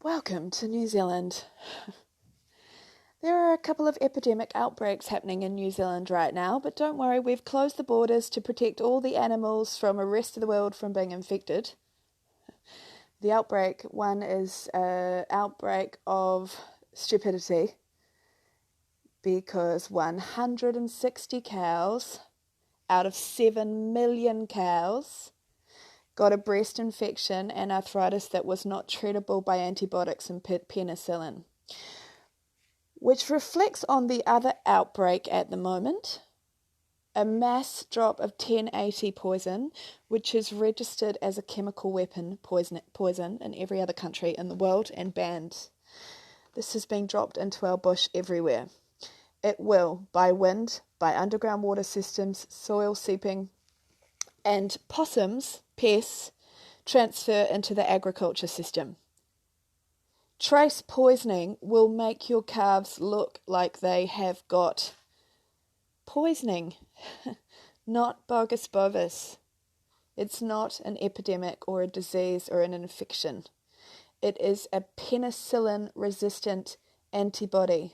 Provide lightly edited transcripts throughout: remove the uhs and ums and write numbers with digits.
Welcome to New Zealand. There are a couple of epidemic outbreaks happening in New Zealand right now, but don't worry, we've closed the borders to protect all the animals from the rest of the world from being infected. The outbreak one is an outbreak of stupidity because 160 cows out of 7 million cows got a breast infection and arthritis that was not treatable by antibiotics and penicillin, which reflects on the other outbreak at the moment, a mass drop of 1080 poison, which is registered as a chemical weapon poison in every other country in the world and banned. This has been dropped into our bush everywhere. It will, by wind, by underground water systems, soil seeping, and possums, pests, transfer into the agriculture system. Trace poisoning will make your calves look like they have got poisoning, not bogus bovis. It's not an epidemic or a disease or an infection. It is a penicillin-resistant antibody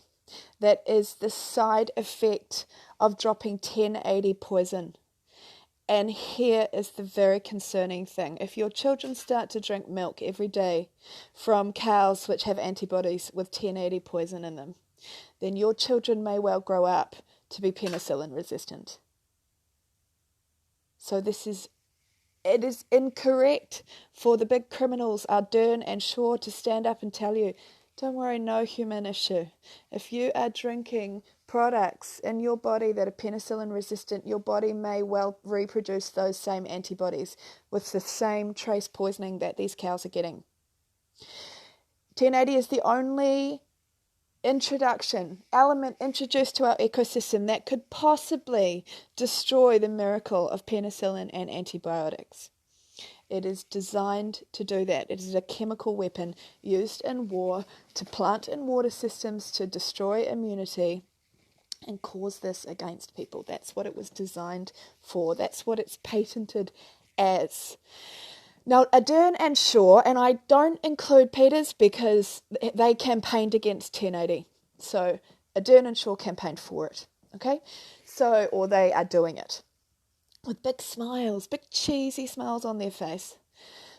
that is the side effect of dropping 1080 poison. And here is the very concerning thing. If your children start to drink milk every day from cows which have antibodies with 1080 poison in them, then your children may well grow up to be penicillin resistant. So it is incorrect for the big criminals, Ardern and Shaw, to stand up and tell you, don't worry, no human issue. If you are drinking products in your body that are penicillin resistant, your body may well reproduce those same antibodies with the same trace poisoning that these cows are getting. 1080 is the only element introduced to our ecosystem that could possibly destroy the miracle of penicillin and antibiotics. It is designed to do that. It is a chemical weapon used in war to plant in water systems to destroy immunity and cause this against people. That's what it was designed for. That's what it's patented as. Now, Ardern and Shaw, and I don't include Peters because they campaigned against 1080. So Ardern and Shaw campaigned for it, okay? Or they are doing it with big smiles, big cheesy smiles on their face.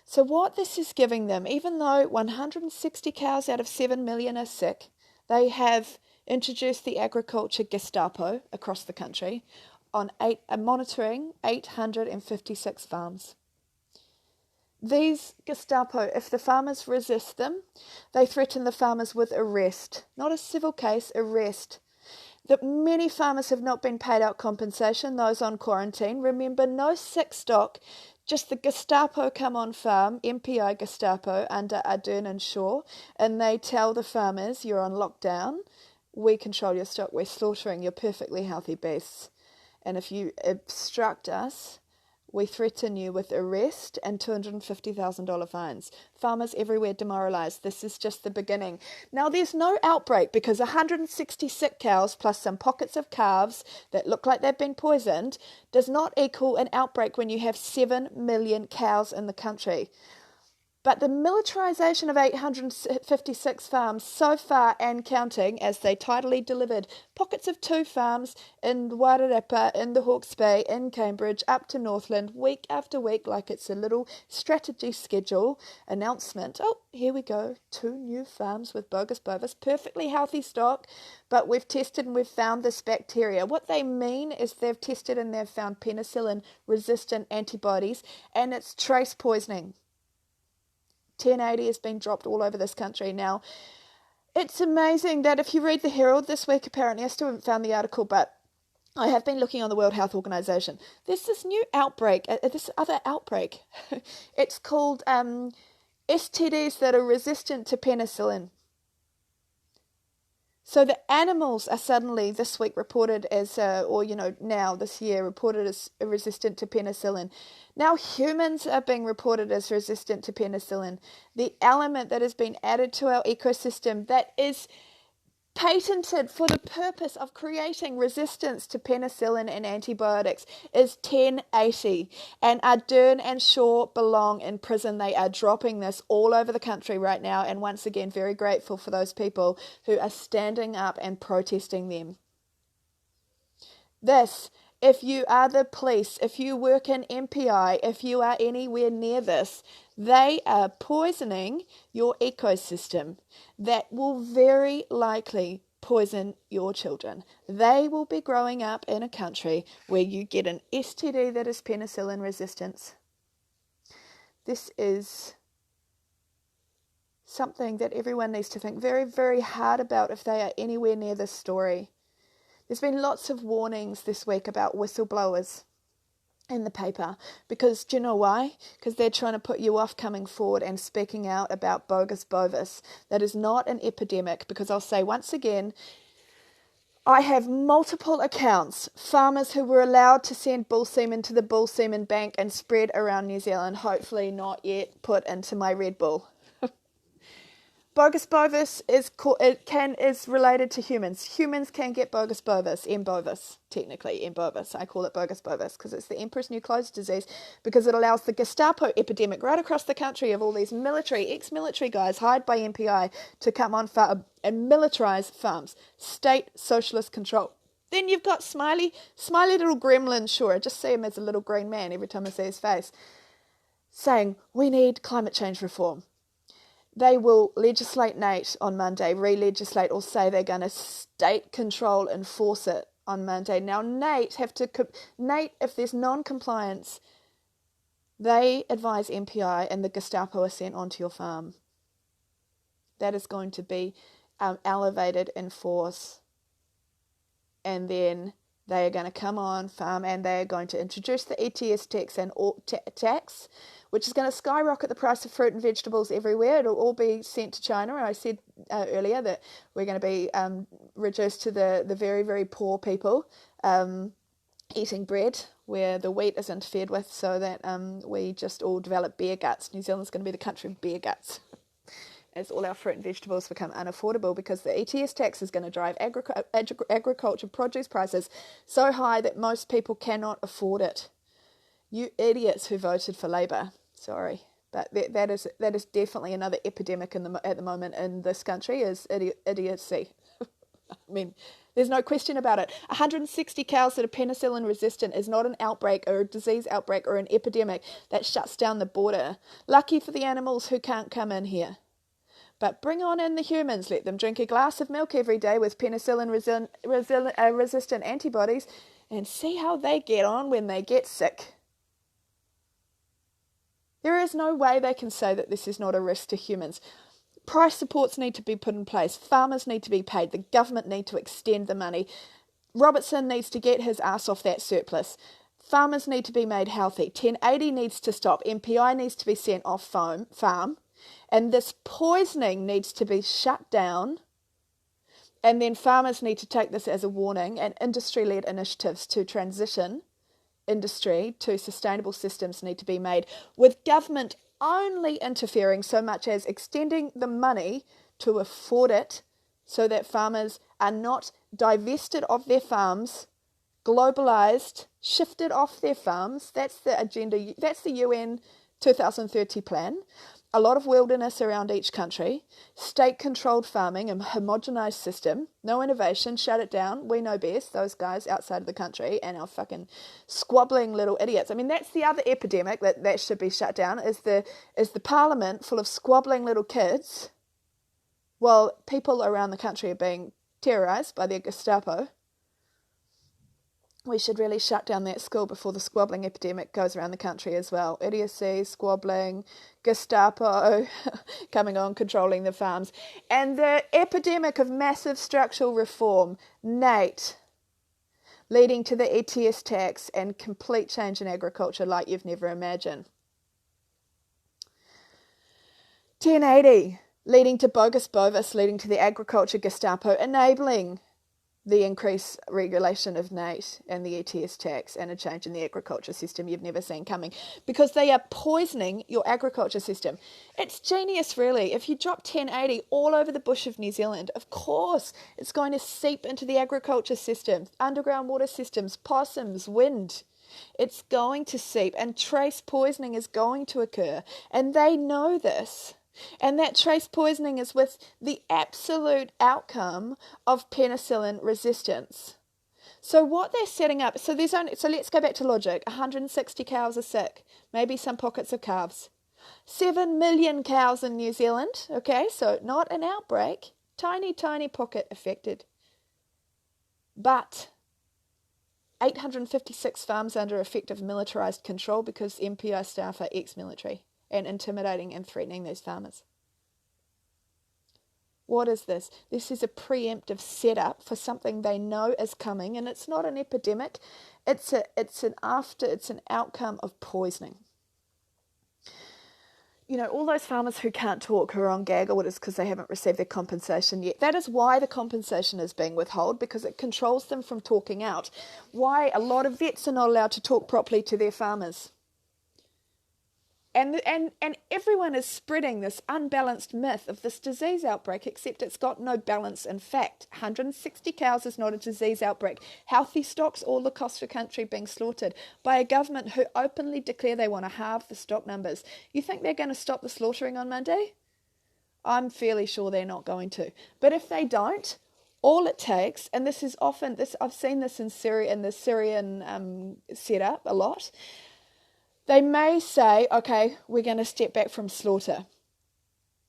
So what this is giving them, even though 160 cows out of 7 million are sick, they have introduced the agriculture Gestapo across the country on monitoring 856 farms. These Gestapo, if the farmers resist them, they threaten the farmers with arrest. Not a civil case, arrest. That many farmers have not been paid out compensation, those on quarantine. Remember, no sick stock, just the Gestapo come on farm, MPI Gestapo under Ardern and Shaw, and they tell the farmers, you're on lockdown, we control your stock, we're slaughtering your perfectly healthy beasts. And if you obstruct us, we threaten you with arrest and $250,000 fines. Farmers everywhere demoralised. This is just the beginning. Now, there's no outbreak because 160 sick cows plus some pockets of calves that look like they've been poisoned does not equal an outbreak when you have 7 million cows in the country. But the militarization of 856 farms so far and counting, as they tidily delivered pockets of 2 farms in Wairarapa, in the Hawke's Bay, in Cambridge, up to Northland, week after week, like it's a little strategy schedule announcement. Oh, here we go, 2 new farms with bogus bovis, perfectly healthy stock, but we've tested and we've found this bacteria. What they mean is they've tested and they've found penicillin-resistant antibodies, and it's trace poisoning. 1080 has been dropped all over this country. Now, it's amazing that if you read the Herald this week, apparently, I still haven't found the article, but I have been looking on the World Health Organization. There's this new outbreak, this other outbreak. It's called STDs that are resistant to penicillin. So the animals are suddenly this week reported as, now this year reported as resistant to penicillin. Now humans are being reported as resistant to penicillin. The element that has been added to our ecosystem that is patented for the purpose of creating resistance to penicillin and antibiotics, is 1080. And Ardern and Shaw belong in prison. They are dropping this all over the country right now. And once again, very grateful for those people who are standing up and protesting them. This, if you are the police, if you work in MPI, if you are anywhere near this, they are poisoning your ecosystem. That will very likely poison your children. They will be growing up in a country where you get an STD that is penicillin resistance. This is something that everyone needs to think very, very hard about if they are anywhere near this story. There's been lots of warnings this week about whistleblowers in the paper because, do you know why? Because they're trying to put you off coming forward and speaking out about bovis. That is not an epidemic, because I'll say once again, I have multiple accounts, farmers who were allowed to send bull semen to the bull semen bank and spread around New Zealand, hopefully not yet put into my Red Bull. Bovis is related to humans. Humans can get bovis, M.Bovus, technically M.Bovus. I call it bovis because it's the Emperor's New Clothes disease, because it allows the Gestapo epidemic right across the country of all these ex-military guys hired by MPI to come on farm and militarise farms. State socialist control. Then you've got smiley little gremlin, sure, I just see him as a little green man every time I see his face, saying, we need climate change reform. They will legislate NAIT on Monday, re-legislate, or say they're going to state control enforce it on Monday. Now, NAIT, if there's non-compliance, they advise MPI and the Gestapo are sent onto your farm. That is going to be elevated in force. And then they are going to come on farm and they are going to introduce the ETS tax, which is going to skyrocket the price of fruit and vegetables everywhere. It'll all be sent to China. I said earlier that we're going to be reduced to the very, very poor people eating bread where the wheat is interfered with, so that we just all develop beer guts. New Zealand's going to be the country of beer guts as all our fruit and vegetables become unaffordable, because the ETS tax is going to drive agriculture produce prices so high that most people cannot afford it. You idiots who voted for Labour. Sorry, but that is definitely another epidemic at the moment in this country, is idiocy. I mean, there's no question about it. 160 cows that are penicillin resistant is not an outbreak or a disease outbreak or an epidemic that shuts down the border. Lucky for the animals who can't come in here. But bring on in the humans. Let them drink a glass of milk every day with penicillin resistant antibodies and see how they get on when they get sick. There is no way they can say that this is not a risk to humans. Price supports need to be put in place. Farmers need to be paid. The government need to extend the money. Robertson needs to get his ass off that surplus. Farmers need to be made healthy. 1080 needs to stop. MPI needs to be sent off farm. And this poisoning needs to be shut down. And then farmers need to take this as a warning, and industry-led initiatives to transition industry to sustainable systems need to be made, with government only interfering so much as extending the money to afford it, so that farmers are not divested of their farms, globalized, shifted off their farms. That's the agenda. That's the UN 2030 plan. A lot of wilderness around each country, state-controlled farming, a homogenized system, no innovation, shut it down. We know best, those guys outside of the country and our fucking squabbling little idiots. I mean, that's the other epidemic that should be shut down, is the parliament full of squabbling little kids while people around the country are being terrorized by their Gestapo. We should really shut down that school before the squabbling epidemic goes around the country as well. Idiocy, squabbling, Gestapo coming on, controlling the farms. And the epidemic of massive structural reform, NAIT, leading to the ETS tax and complete change in agriculture like you've never imagined. 1080, leading to bovis, leading to the agriculture Gestapo, enabling the increased regulation of NAIT and the ETS tax and a change in the agriculture system you've never seen coming, because they are poisoning your agriculture system. It's genius, really. If you drop 1080 all over the bush of New Zealand, of course it's going to seep into the agriculture system, underground water systems, possums, wind. It's going to seep, and trace poisoning is going to occur, and they know this. And that trace poisoning is with the absolute outcome of penicillin resistance. So what they're setting up, so let's go back to logic. 160 cows are sick, maybe some pockets of calves. 7 million cows in New Zealand, okay, so not an outbreak, tiny, tiny pocket affected. But 856 farms under effective militarised control because MPI staff are ex-military and intimidating and threatening these farmers. What is this? This is a preemptive setup for something they know is coming, and it's not an epidemic. It's an outcome of poisoning. You know, all those farmers who can't talk, who are on gag orders because they haven't received their compensation yet. That is why the compensation is being withheld, because it controls them from talking out. Why a lot of vets are not allowed to talk properly to their farmers. And everyone is spreading this unbalanced myth of this disease outbreak, except it's got no balance in fact. 160 cows is not a disease outbreak. Healthy stocks all across the country being slaughtered by a government who openly declare they want to halve the stock numbers. You think they're going to stop the slaughtering on Monday? I'm fairly sure they're not going to. But if they don't, all it takes, and this is often, I've seen this in Syria, in the Syrian setup a lot. They may say, okay, we're going to step back from slaughter.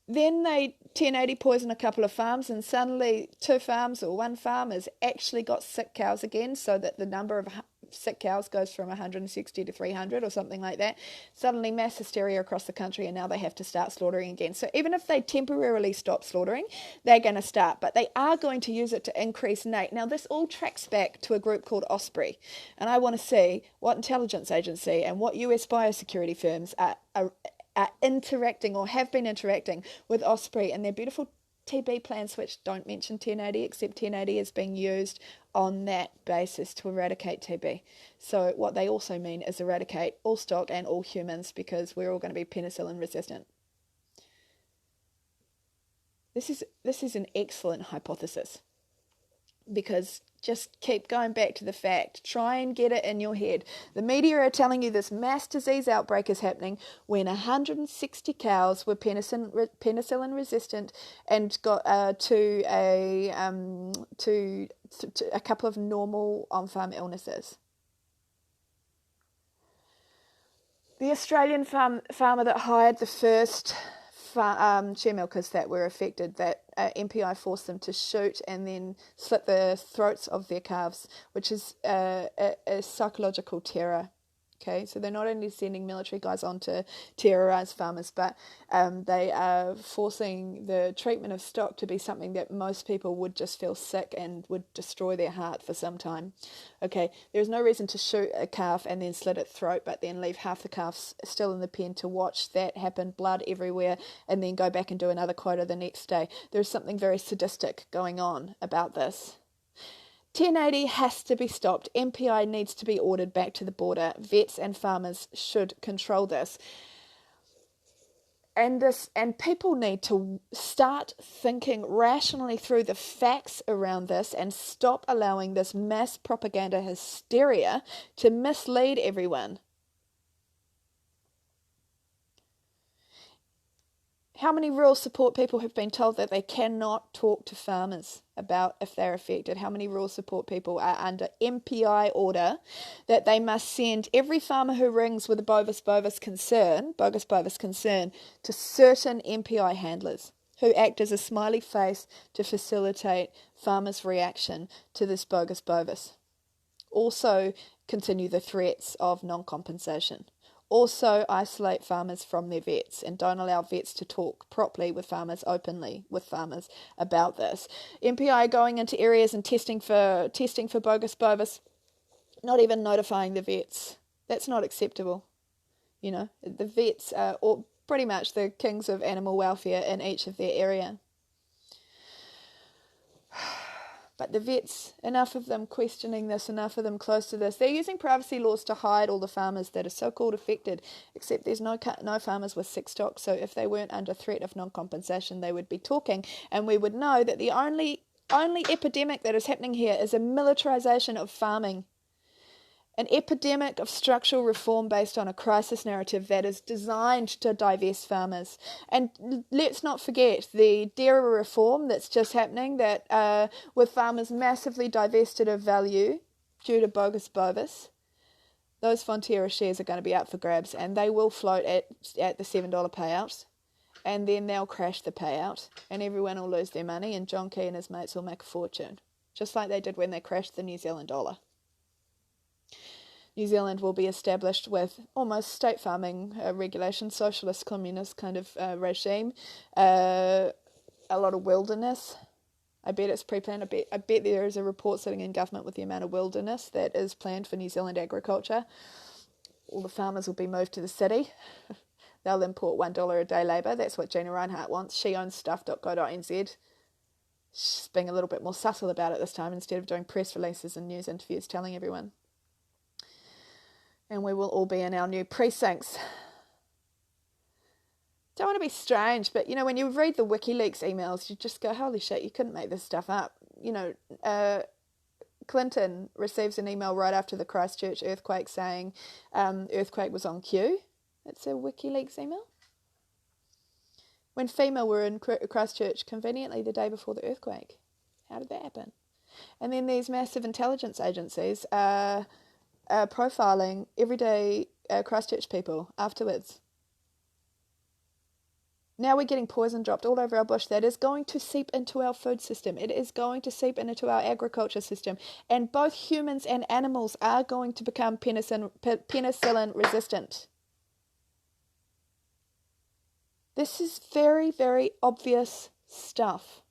Then they 1080 poison a couple of farms, and suddenly 2 farms or 1 farm has actually got sick cows again, so that the number of sick cows goes from 160 to 300 or something like that. Suddenly mass hysteria across the country, and now they have to start slaughtering again. So even if they temporarily stop slaughtering, they're going to start, but they are going to use it to increase NAIT. Now this all tracks back to a group called Ospri, and I want to see what intelligence agency and what US biosecurity firms are interacting or have been interacting with Ospri and their beautiful TB plans, which don't mention 1080, except 1080 is being used on that basis to eradicate TB. So what they also mean is eradicate all stock and all humans, because we're all going to be penicillin resistant. This is an excellent hypothesis, because just keep going back to the fact. Try and get it in your head. The media are telling you this mass disease outbreak is happening when 160 cows were penicillin resistant and got to a couple of normal on-farm illnesses. The Australian farmer that hired the first share milkers that were affected, that MPI forced them to shoot and then slit the throats of their calves, which is a psychological terror. Okay, so they're not only sending military guys on to terrorise farmers, but they are forcing the treatment of stock to be something that most people would just feel sick and would destroy their heart for some time. Okay, there's no reason to shoot a calf and then slit its throat, but then leave half the calves still in the pen to watch that happen, blood everywhere, and then go back and do another quota the next day. There's something very sadistic going on about this. 1080 has to be stopped. MPI needs to be ordered back to the border. Vets and farmers should control this. And people need to start thinking rationally through the facts around this and stop allowing this mass propaganda hysteria to mislead everyone. How many rural support people have been told that they cannot talk to farmers about if they're affected? How many rural support people are under MPI order that they must send every farmer who rings with a bogus concern to certain MPI handlers who act as a smiley face to facilitate farmers' reaction to this bovis? Also continue the threats of non-compensation. Also isolate farmers from their vets and don't allow vets to talk properly with farmers, openly with farmers about this. MPI going into areas and testing for bovis, not even notifying the vets. That's not acceptable. You know, the vets are pretty much the kings of animal welfare in each of their area. But the vets, enough of them questioning this, enough of them close to this. They're using privacy laws to hide all the farmers that are so-called affected, except there's no farmers with sick stock, so if they weren't under threat of non-compensation, they would be talking, and we would know that the only epidemic that is happening here is a militarization of farming. An epidemic of structural reform based on a crisis narrative that is designed to divest farmers. And let's not forget the dairy reform that's just happening, that with farmers massively divested of value due to bogus bovis. Those Fonterra shares are going to be up for grabs, and they will float at the $7 payout, and then they'll crash the payout, and everyone will lose their money, and John Key and his mates will make a fortune, just like they did when they crashed the New Zealand dollar. New Zealand will be established with almost state farming regulation, socialist, communist kind of regime, a lot of wilderness. I bet it's pre-planned. I bet there is a report sitting in government with the amount of wilderness that is planned for New Zealand agriculture. All the farmers will be moved to the city. They'll import $1 a day labour. That's what Gina Reinhardt wants. She owns stuff.co.nz. She's being a little bit more subtle about it this time, instead of doing press releases and news interviews telling everyone. And we will all be in our new precincts. Don't want to be strange, but, when you read the WikiLeaks emails, you just go, holy shit, you couldn't make this stuff up. Clinton receives an email right after the Christchurch earthquake saying earthquake was on cue. It's a WikiLeaks email. When FEMA were in Christchurch conveniently the day before the earthquake. How did that happen? And then these massive intelligence agencies are profiling everyday Christchurch people afterwards. Now we're getting poison dropped all over our bush that is going to seep into our food system. It is going to seep into our agriculture system. And both humans and animals are going to become penicillin resistant. This is very, very obvious stuff.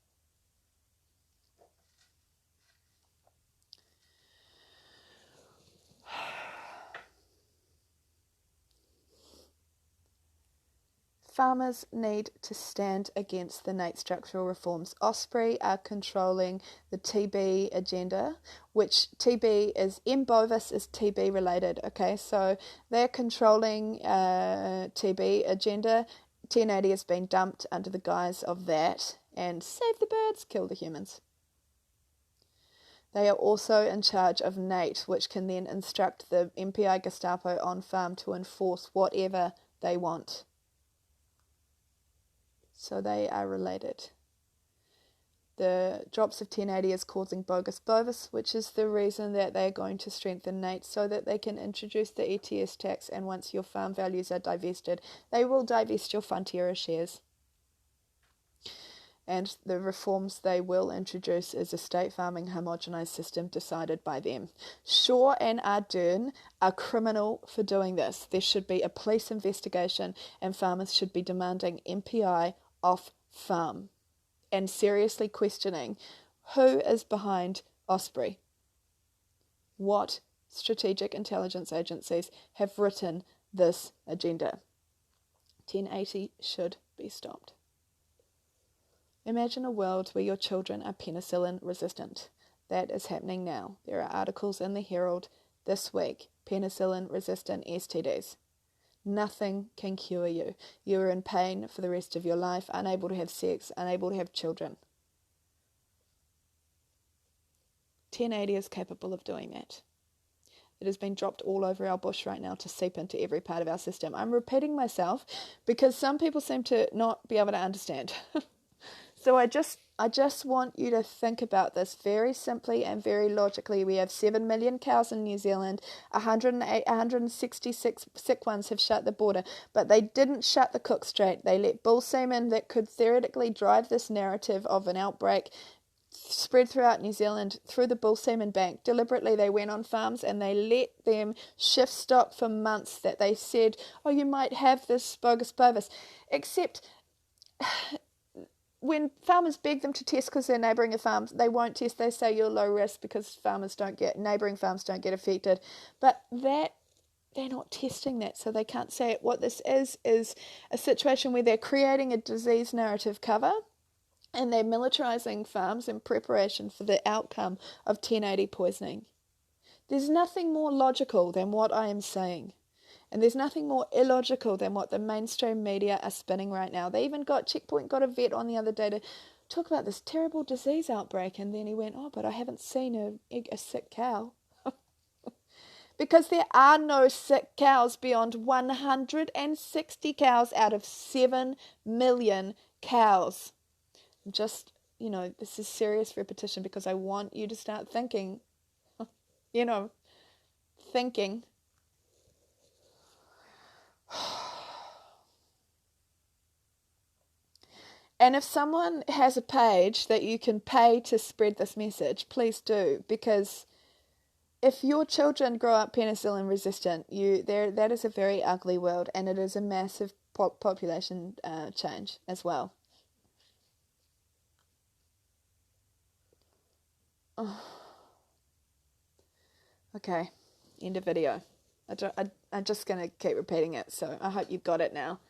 Farmers need to stand against the NAIT structural reforms. Ospri are controlling the TB agenda, which TB is, M.Bovus is TB related, okay? So they're controlling TB agenda. 1080 has been dumped under the guise of that, and save the birds, kill the humans. They are also in charge of NAIT, which can then instruct the MPI Gestapo on farm to enforce whatever they want. So they are related. The drops of 1080 is causing bogus bovis, which is the reason that they're going to strengthen NAIT so that they can introduce the ETS tax, and once your farm values are divested, they will divest your Fonterra shares. And the reforms they will introduce is a state farming homogenised system decided by them. Shaw and Ardern are criminal for doing this. There should be a police investigation, and farmers should be demanding MPI off farm and seriously questioning who is behind Ospri. What strategic intelligence agencies have written this agenda? 1080 should be stopped. Imagine a world where your children are penicillin resistant. That is happening now. There are articles in the Herald this week. Penicillin resistant STDs. Nothing can cure you. You are in pain for the rest of your life, unable to have sex, unable to have children. 1080 is capable of doing that. It has been dropped all over our bush right now to seep into every part of our system. I'm repeating myself because some people seem to not be able to understand. So I just want you to think about this very simply and very logically. We have 7 million cows in New Zealand. 166 sick ones have shut the border, but they didn't shut the cook straight. They let bull semen that could theoretically drive this narrative of an outbreak spread throughout New Zealand through the bull semen bank. Deliberately, they went on farms and they let them shift stock for months that they said, oh, you might have this bogus bovis. Except when farmers beg them to test because they're neighbouring farms, they won't test. They say you're low risk because neighbouring farms don't get affected. But they're not testing that, so they can't say it. What this is a situation where they're creating a disease narrative cover And they're militarizing farms in preparation for the outcome of 1080 poisoning. There's nothing more logical than what I am saying. And there's nothing more illogical than what the mainstream media are spinning right now. They even Checkpoint got a vet on the other day to talk about this terrible disease outbreak. And then he went, oh, but I haven't seen a sick cow. Because there are no sick cows beyond 160 cows out of 7 million cows. Just, this is serious repetition because I want you to start thinking, thinking. And if someone has a page that you can pay to spread this message, please do, because if your children grow up penicillin resistant, that is a very ugly world, and it is a massive population change as well. Oh. Okay, end of video. I'm just going to keep repeating it, so I hope you've got it now.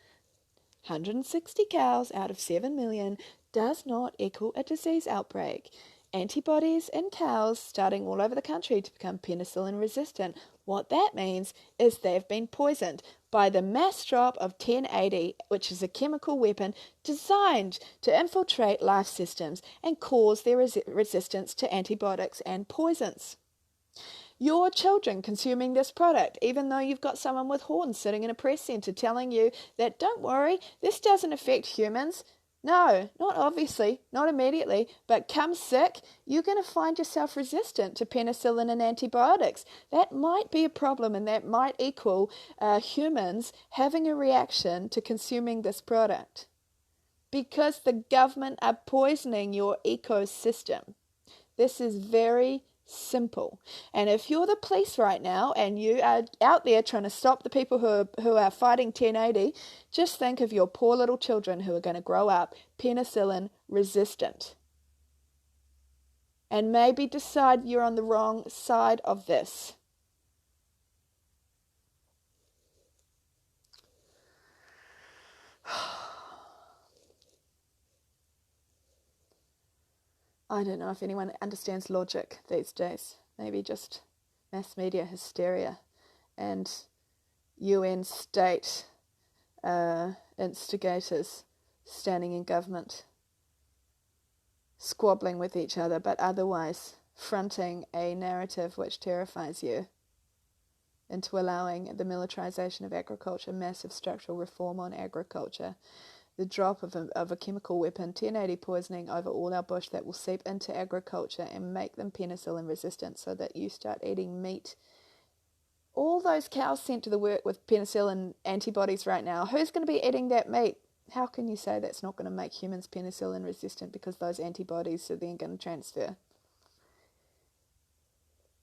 160 cows out of 7 million does not equal a disease outbreak. Antibodies in cows starting all over the country to become penicillin resistant. What that means is they've been poisoned by the mass drop of 1080, which is a chemical weapon designed to infiltrate life systems and cause their resistance to antibiotics and poisons. Your children consuming this product, even though you've got someone with horns sitting in a press centre telling you that, don't worry, this doesn't affect humans. No, not obviously, not immediately, but come sick, you're going to find yourself resistant to penicillin and antibiotics. That might be a problem, and that might equal humans having a reaction to consuming this product. Because the government are poisoning your ecosystem. This is very simple. And if you're the police right now and you are out there trying to stop the people who are fighting 1080, just think of your poor little children who are going to grow up penicillin resistant. And maybe decide you're on the wrong side of this. I don't know if anyone understands logic these days. Maybe just mass media hysteria and UN state instigators standing in government, squabbling with each other, but otherwise fronting a narrative which terrifies you into allowing the militarization of agriculture, massive structural reform on agriculture, the drop of a chemical weapon, 1080 poisoning over all our bush that will seep into agriculture and make them penicillin resistant so that you start eating meat. All those cows sent to the work with penicillin antibodies right now, who's going to be eating that meat? How can you say that's not going to make humans penicillin resistant because those antibodies are then going to transfer?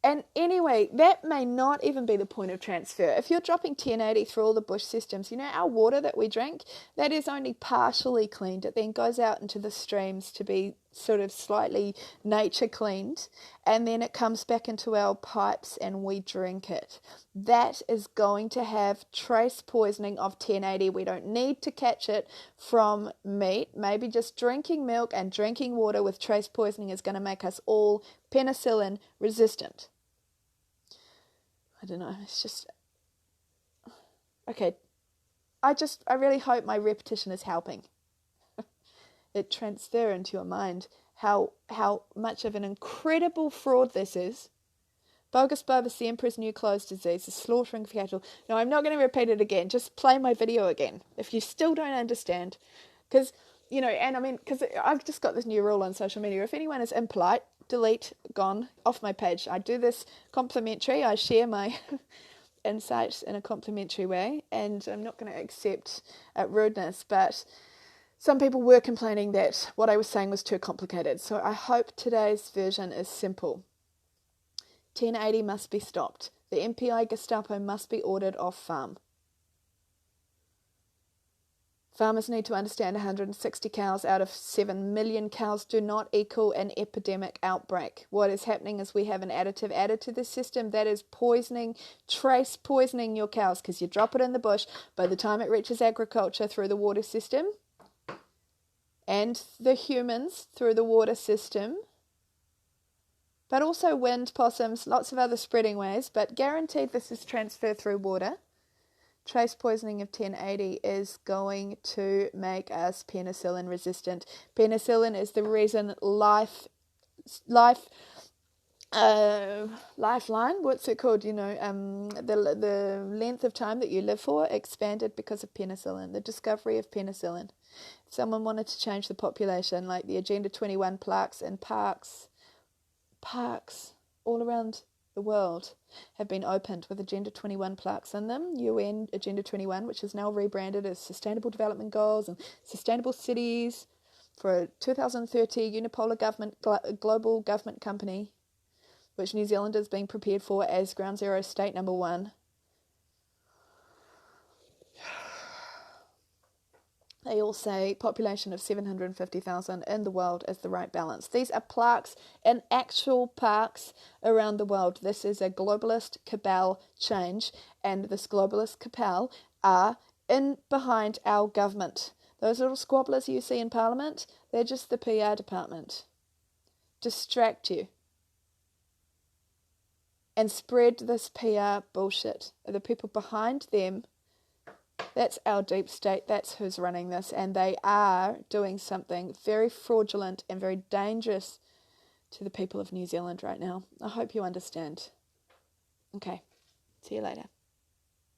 And anyway, that may not even be the point of transfer. If you're dropping 1080 through all the bush systems, our water that we drink, that is only partially cleaned. It then goes out into the streams to be sort of slightly nature cleaned, and then it comes back into our pipes and we drink it. That is going to have trace poisoning of 1080. We don't need to catch it from meat. Maybe just drinking milk and drinking water with trace poisoning is going to make us all penicillin resistant. I don't know, it's just... Okay, I really hope my repetition is helping. It transfer into your mind how much of an incredible fraud this is. Bogus, bovis, the Emporers New Clothes disease, the slaughtering of cattle. No, I'm not going to repeat it again. Just play my video again if you still don't understand. Because, because I've just got this new rule on social media. If anyone is impolite, delete, gone, off my page. I do this complimentary. I share my insights in a complimentary way, and I'm not going to accept rudeness, but some people were complaining that what I was saying was too complicated. So I hope today's version is simple. 1080 must be stopped. The MPI Gestapo must be ordered off farm. Farmers need to understand 160 cows out of 7 million cows do not equal an epidemic outbreak. What is happening is we have an additive added to the system that is trace poisoning your cows, because you drop it in the bush. By the time it reaches agriculture through the water system, and the humans through the water system, but also wind, possums, lots of other spreading ways, but guaranteed this is transferred through water. Trace poisoning of 1080 is going to make us penicillin resistant. Penicillin is the reason lifeline, what's it called? The length of time that you live for expanded because of penicillin, the discovery of penicillin. If someone wanted to change the population, like the Agenda 21 plaques in parks all around the world have been opened with Agenda 21 plaques in them. UN Agenda 21, which is now rebranded as Sustainable Development Goals and Sustainable Cities for a 2030 unipolar global government company, which New Zealand is being prepared for as Ground Zero State number 1. They all say population of 750,000 in the world is the right balance. These are plaques in actual parks around the world. This is a globalist cabal change, and this globalist cabal are in behind our government. Those little squabblers you see in Parliament, they're just the PR department. Distract you and spread this PR bullshit. The people behind them, that's our deep state, that's who's running this, and they are doing something very fraudulent and very dangerous to the people of New Zealand right now. I hope you understand. Okay, see you later.